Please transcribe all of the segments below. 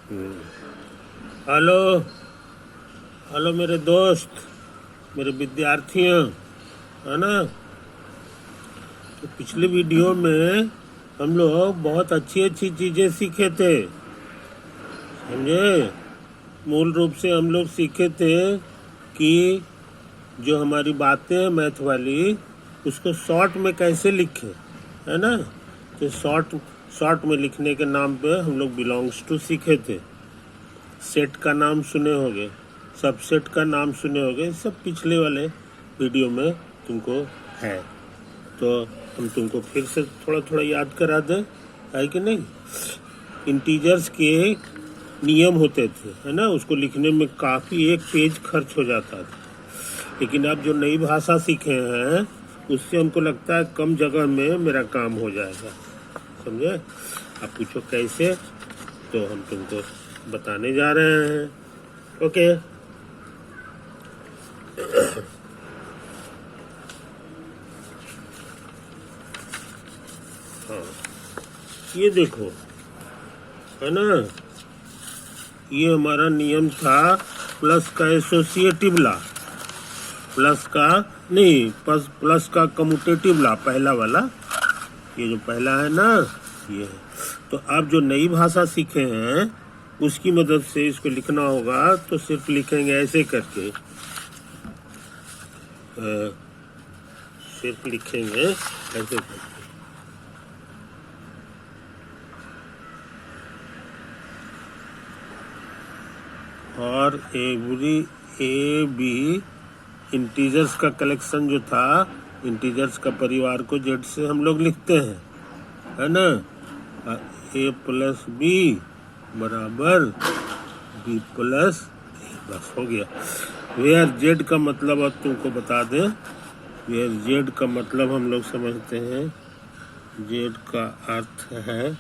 Hello hello मेरे दोस्त, मेरे विद्यार्थियों, है ना। तो पिछले वीडियो में हम लोग बहुत अच्छी अच्छी चीज़ें सीखे थे, समझे। मूल रूप से हम लोग सीखे थे कि जो हमारी बातें हैं मैथ वाली, उसको शॉर्ट में कैसे लिखें, है ना। तो शॉर्ट में लिखने के नाम पे हम लोग बिलोंग्स टू सीखे थे। सेट का नाम सुने होंगे, सबसेट का नाम सुने होंगे, सब पिछले वाले वीडियो में तुमको है। तो हम तुमको फिर से थोड़ा थोड़ा याद करा दें, है कि नहीं। इंटीजर्स के नियम होते थे, है ना। उसको लिखने में काफ़ी एक पेज खर्च हो जाता था, लेकिन अब जो नई भाषा सीखे हैं उससे हमको लगता है कम जगह में मेरा काम हो जाएगा, समझे। आप पूछो कैसे, तो हम तुमको बताने जा रहे हैं। ओके। हाँ, ये देखो, है ना। ये हमारा नियम था प्लस का एसोसिएटिव ला, प्लस का नहीं, प्लस का कम्यूटेटिव ला, पहला वाला। ये जो पहला है ना, ये है। तो आप जो नई भाषा सीखे हैं उसकी मदद से इसको लिखना होगा, तो सिर्फ लिखेंगे ऐसे करके, सिर्फ लिखेंगे ऐसे करके। और एवरी ए बी इंटीजर्स का कलेक्शन जो था, इंटीजर्स का परिवार को जेड से हम लोग लिखते हैं, है ना। ए प्लस बी बराबर बी प्लस ए, बस हो गया। वेयर जेड का मतलब अब तुमको बता दें, वेयर जेड का मतलब हम लोग समझते हैं, जेड का अर्थ है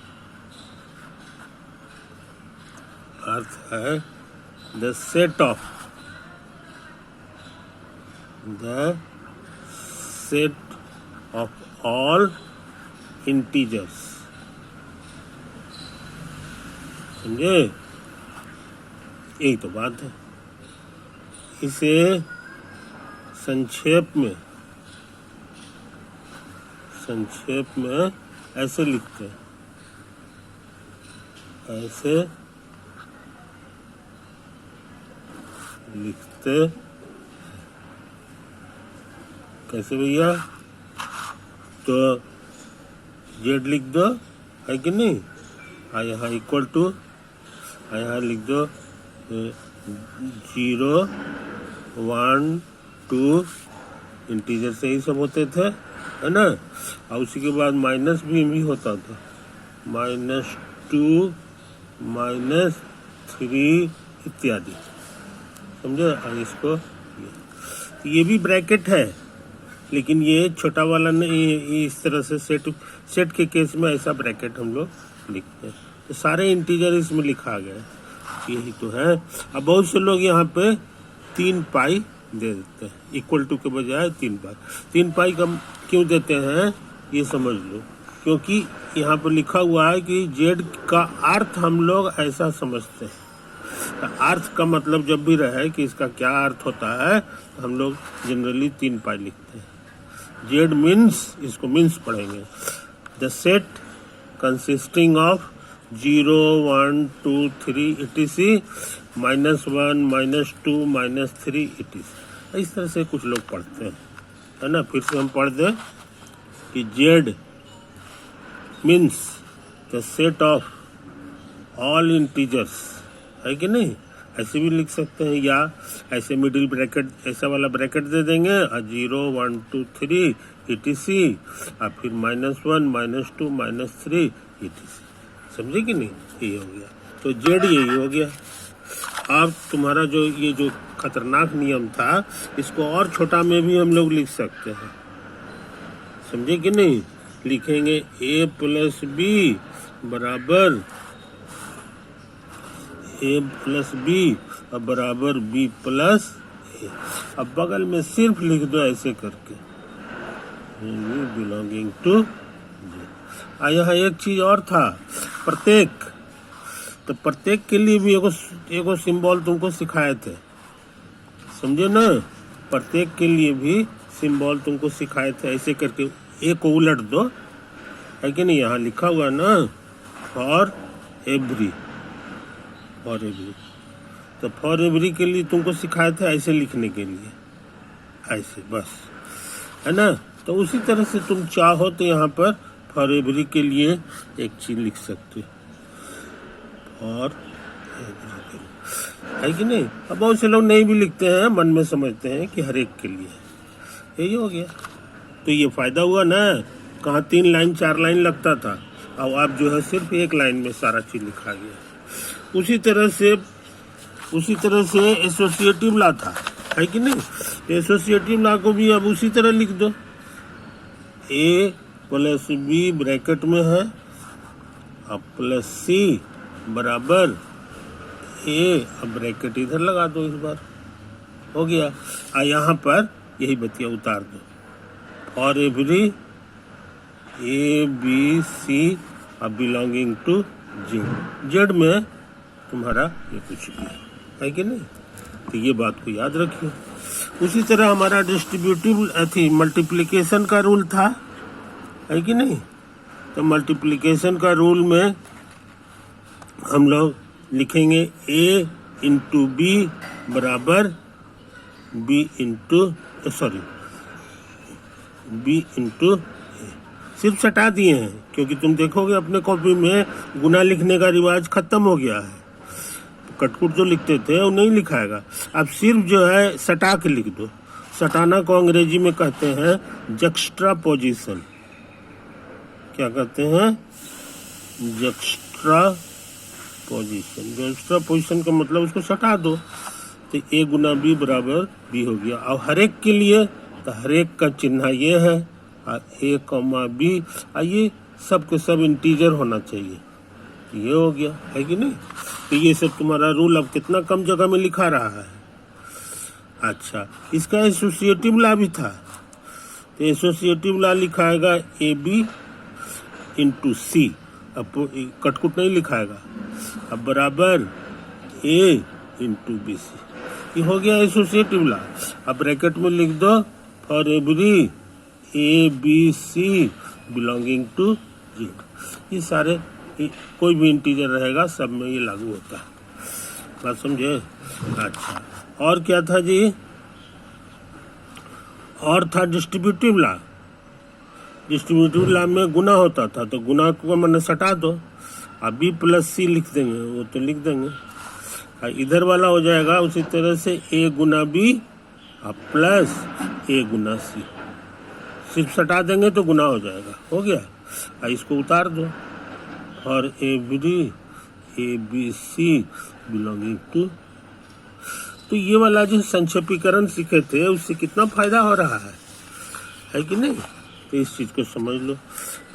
the set of all integers, समझे। यही तो बात है। इसे संक्षेप में ऐसे लिखते हैं, ऐसे लिखते कैसे भैया, तो जेड लिख दो, है कि नहीं। यहाँ इक्वल टू, यहाँ लिख दो 0 1 2, इंटीजर से ही सब होते थे, है ना। और उसी के बाद माइनस भी होता था, -2 -3 इत्यादि, समझे। और इसको ये भी ब्रैकेट है, लेकिन ये छोटा वाला नहीं, इस तरह से सेट के केस में ऐसा ब्रैकेट हम लोग लिखते हैं। तो सारे इंटीजर इसमें लिखा गया है, यही तो है। अब बहुत से लोग यहाँ पे 3 पाई दे देते हैं, इक्वल टू के बजाय 3 पाई का क्यों देते हैं ये समझ लो। क्योंकि यहाँ पर लिखा हुआ है कि जेड का अर्थ हम लोग ऐसा समझते हैं। अर्थ का मतलब जब भी रहे कि इसका क्या अर्थ होता है, तो हम लोग जनरली 3 पाई लिखते हैं। जेड मीन्स, इसको मीन्स पढ़ेंगे, the set consisting of 0 1 2 3 etc -1 -2 -3 etc। इस तरह से कुछ लोग पढ़ते हैं, है ना। फिर से हम पढ़ दें कि Z means the set of all integers, है कि नहीं। ऐसे भी लिख सकते हैं, या ऐसे मिडिल ब्रैकेट, ऐसा वाला ब्रैकेट दे देंगे, 0 1 2 3 etc, और फिर -1 -2 -3 etc, समझे कि नहीं। यही हो गया, तो जेड यही हो गया। अब तुम्हारा जो ये जो खतरनाक नियम था, इसको और छोटा में भी हम लोग लिख सकते हैं, समझे कि नहीं। लिखेंगे a प्लस बी बराबर a प्लस बी और बराबर b प्लस ए। अब बगल में सिर्फ लिख दो ऐसे करके, बिलोंगिंग टू। यहाँ एक चीज और था, तो प्रत्येक के लिए भी एगो सिंबल तुमको सिखाए थे, समझे ना। प्रत्येक के लिए भी सिंबल तुमको सिखाए थे। ऐसे करके ए को उलट दो, है कि नहीं। यहाँ लिखा हुआ ना फॉर एवरी, फॉर एवरी, तो फॉर एवरी के लिए तुमको सिखाए थे ऐसे लिखने के लिए, ऐसे बस, है ना। तो उसी तरह से तुम चाहो तो यहाँ पर फॉर एवरी के लिए एक चीज लिख सकते हो, फॉर एवरी के लिए, है कि नहीं। अब बहुत से लोग नहीं भी लिखते हैं, मन में समझते हैं कि हर एक के लिए, यही हो गया। तो ये फायदा हुआ ना, कहाँ 3 लाइन 4 लाइन लगता था, अब आप जो है सिर्फ एक लाइन में सारा चीज लिखा गया। उसी तरह से एसोसिएटिव लॉ था, है कि नहीं। एसोसिएटिव लॉ को भी अब उसी तरह लिख दो, ए प्लस बी ब्रैकेट में है, अब प्लस सी बराबर ए, अब ब्रैकेट इधर लगा दो, इस बार हो गया। यहाँ पर यही बतिया उतार दो, for every A B C अब बिलोंगिंग टू जेड, जेड में तुम्हारा ये कुछ भी है कि नहीं। तो ये बात को याद रखिए। उसी तरह हमारा डिस्ट्रीब्यूटिव थी मल्टीप्लिकेशन का रूल था, है कि नहीं। तो मल्टीप्लिकेशन का रूल में हम लोग लिखेंगे ए इंटू बी बराबर बी इंटू सिर्फ सटा दिए हैं, क्योंकि तुम देखोगे अपने कॉपी में गुना लिखने का रिवाज खत्म हो गया है। कटकुट जो लिखते थे वो नहीं लिखाएगा, अब सिर्फ जो है सटा के लिख दो। सटाना को अंग्रेजी में कहते हैं जक्स्ट्रापोजिशन। क्या कहते हैं? जक्स्ट्रापोजिशन। जक्स्ट्रापोजिशन का मतलब उसको सटा दो, तो ए गुना बी बराबर बी हो गया। अब हर एक के लिए तो हर एक का चिन्ह ये है, ए कॉमा बी, ये सब के सब इंटीजर होना चाहिए, ये हो गया, है कि नहीं। तो ये सब तुम्हारा रूल अब कितना कम जगह में लिखा रहा है। अच्छा, इसका एसोसिएटिव लॉ भी था, तो एसोसिएटिव लॉ लिखाएगा ए बी इंटू सी, अब कटकुट नहीं लिखाएगा, अब बराबर ए इंटू बी सी, ये हो गया एसोसिएटिव लॉ। अब ब्रैकेट में लिख दो for every A B C belonging to Z. ये सारे कोई भी इंटीजर रहेगा सब में ये लागू होता है, बात समझे। अच्छा, और क्या था जी? और था डिस्ट्रीब्यूटिव लॉ। डिस्ट्रीब्यूटिव लॉ में गुना होता था, तो गुना को मैंने सटा दो, अब बी प्लस सी लिख देंगे, वो तो लिख देंगे, इधर वाला हो जाएगा उसी तरह से ए गुना बी प्लस ए गुना सी, सिर्फ सटा देंगे तो गुना हो जाएगा, हो गया। इसको उतार दो, और every A B C belonging to. तो ये वाला जो संक्षेपीकरण सीखे थे उससे कितना फायदा हो रहा है कि नहीं, तो इस चीज को समझ लो।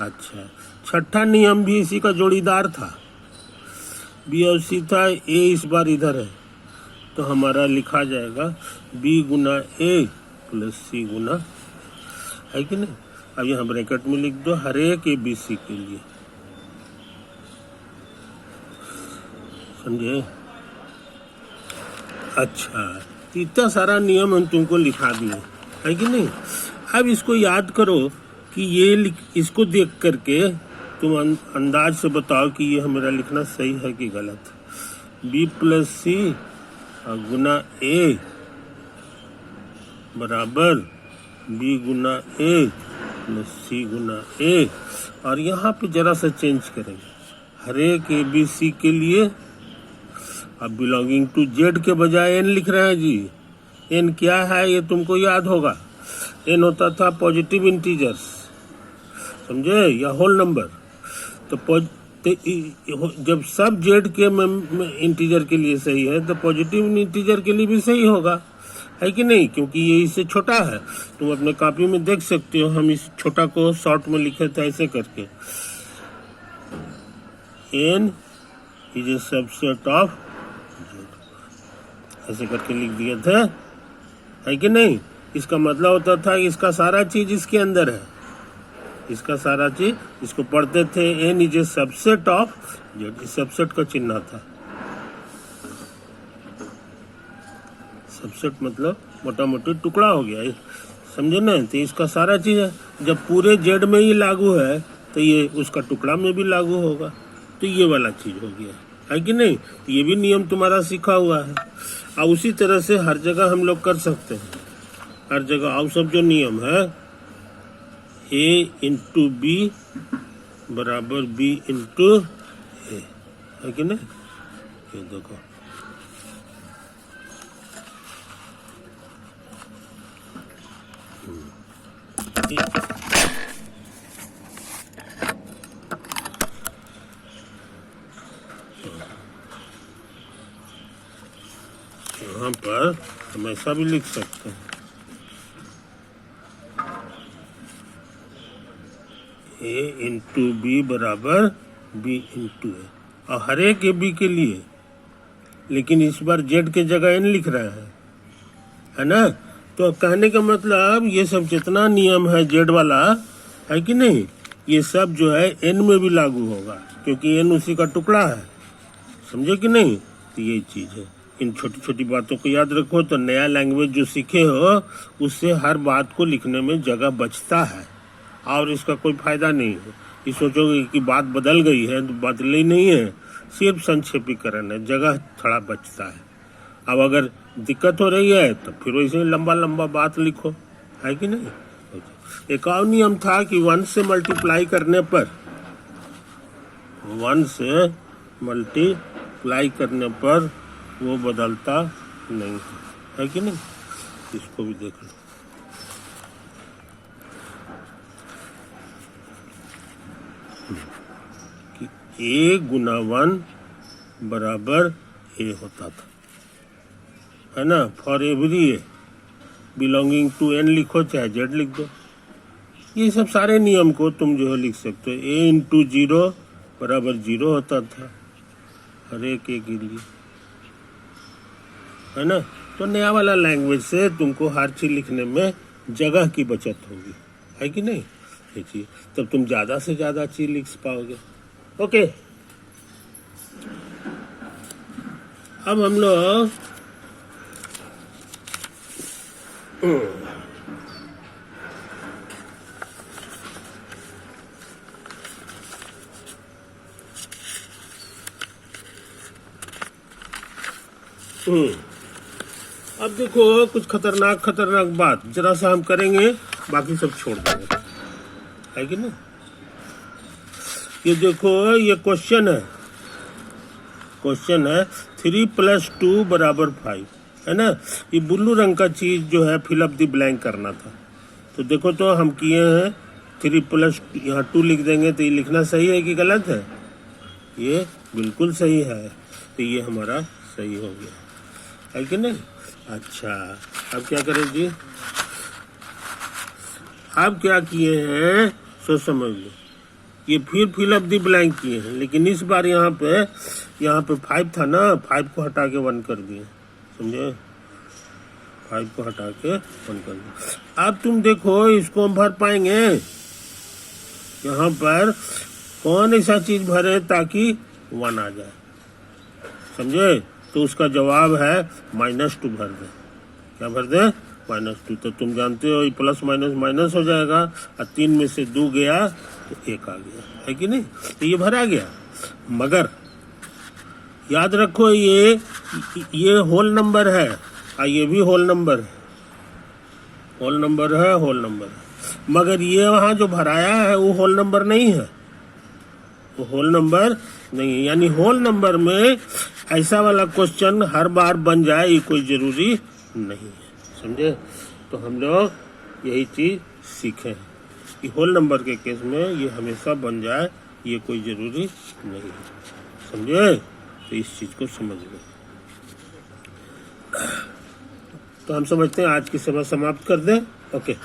अच्छा, छठा नियम भी इसी का जोड़ीदार था, बी और सी था, ए इस बार इधर है, तो हमारा लिखा जाएगा बी गुना ए प्लस सी गुना, है कि नहीं। अब यहाँ ब्रैकेट में लिख दो हर एक ए बी सी के लिए, समझे। अच्छा, इतना सारा नियम हम तुमको लिखा दिए, है कि नहीं। अब इसको याद करो कि ये इसको देख करके तुम अंदाज से बताओ कि ये मेरा लिखना सही है कि गलत। बी प्लस सी गुना ए बराबर बी गुना ए प्लस सी गुना ए, और यहाँ पे जरा सा चेंज करेंगे, हर एक ए बी सी के लिए अब बिलोंगिंग टू जेड के बजाय एन लिख रहे हैं जी। एन क्या है ये तुमको याद होगा, एन होता था पॉजिटिव इंटीजर्स, समझे, या होल नंबर। तो जब सब जेड के इंटीजर के लिए सही है तो पॉजिटिव इंटीजर के लिए भी सही होगा, है कि नहीं, क्योंकि ये इससे छोटा है। तुम अपने कॉपी में देख सकते हो, हम इस छोटा को शॉर्ट में लिखे थे ऐसे करके, N is a subset of Z, ऐसे करके लिख दिए थे, है कि नहीं। इसका मतलब होता था कि इसका सारा चीज इसके अंदर इसका सारा चीज इसको पढ़ते थे N is a subset of Z, इस सबसेट का चिन्ह था। सबसेट मतलब मोटा मोटी टुकड़ा हो गया, समझे ना। तो इसका सारा चीज है, जब पूरे जेड में ही लागू है तो ये उसका टुकड़ा में भी लागू होगा, तो ये वाला चीज हो गया, है कि नहीं। ये भी नियम तुम्हारा सीखा हुआ है। और उसी तरह से हर जगह हम लोग कर सकते हैं, हर जगह और सब जो नियम है ए इंटू बी बराबर बी इंटू ए, है कि नहीं। ये देखो यहाँ पर हम ऐसा भी लिख सकते हैं ए इंटू बी बराबर बी इंटू ए, और हर एक ए बी के लिए, लेकिन इस बार जेड के जगह एन लिख रहा है ना। तो कहने का मतलब ये सब जितना नियम है जेड वाला, है कि नहीं, ये सब जो है एन में भी लागू होगा, क्योंकि एन उसी का टुकड़ा है, समझे कि नहीं। तो ये चीज है, इन छोटी छोटी बातों को याद रखो, तो नया लैंग्वेज जो सीखे हो उससे हर बात को लिखने में जगह बचता है, और इसका कोई फायदा नहीं है। ये सोचोगे कि बात बदल गई है, तो बदली नहीं है, सिर्फ संक्षेपीकरण है, जगह थोड़ा बचता है। अब अगर दिक्कत हो रही है तो फिर वैसे लंबा लंबा बात लिखो, है कि नहीं। एक और नियम था कि 1 से मल्टीप्लाई करने पर, 1 से मल्टीप्लाई करने पर वो बदलता नहीं है कि नहीं। इसको भी देख लो, कि ए गुना 1 बराबर ए होता था, है ना। For every A belonging to N लिखो चाहे जेड लिख दो, ये सब सारे नियम को तुम जो है लिख सकते हो। ए इंटू 0 बराबर 0 होता था हर एक ए के लिए, है ना। तो नया वाला लैंग्वेज से तुमको हर चीज लिखने में जगह की बचत होगी, है कि नहीं। ये चीज तब तुम ज्यादा से ज्यादा चीज लिख पाओगे। ओके, अब हम लोग अब देखो कुछ खतरनाक बात जरा सा हम करेंगे, बाकी सब छोड़ देंगे, है कि नहीं। ये देखो, ये क्वेश्चन है 3 + 2 बराबर 5, है ना। ये ब्लू रंग का चीज जो है फिल अप द ब्लैंक करना था। तो देखो, तो हम किए हैं 3 + यहाँ 2 लिख देंगे, तो ये लिखना सही है कि गलत है। ये बिल्कुल सही है, तो ये हमारा सही हो गया, है कि नहीं। अच्छा, अब क्या करें जी, अब क्या किए हैं सोच समझ लो। ये फिर फिल अप द ब्लैंक किए हैं, लेकिन इस बार यहाँ पे 5 था ना, 5 को हटा के 1 कर दिए, समझे। 5 को हटा के 1 कर दिए। अब तुम देखो, इसको हम भर पाएंगे। यहाँ पर कौन ऐसा चीज भरे ताकि 1 आ जाए, समझे। तो उसका जवाब है -2 भर दे। क्या भर दे? -2। तो तुम जानते हो प्लस माइनस माइनस हो जाएगा, और 3 में से 2 गया तो 1 आ गया, है कि नहीं। तो ये भरा गया, मगर याद रखो ये होल नंबर है, और ये भी होल नंबर है, होल नंबर है, मगर ये वहां जो भराया है वो होल नंबर नहीं है, वो होल नंबर नहीं है। यानी होल नंबर में ऐसा वाला क्वेश्चन हर बार बन जाए ये कोई जरूरी नहीं है, समझे। तो हम लोग यही चीज सीखे कि होल नंबर के केस में ये हमेशा बन जाए ये कोई जरूरी नहीं है, समझे। तो इस चीज को समझ लो। तो हम समझते हैं आज की सभा समाप्त कर दें। ओके।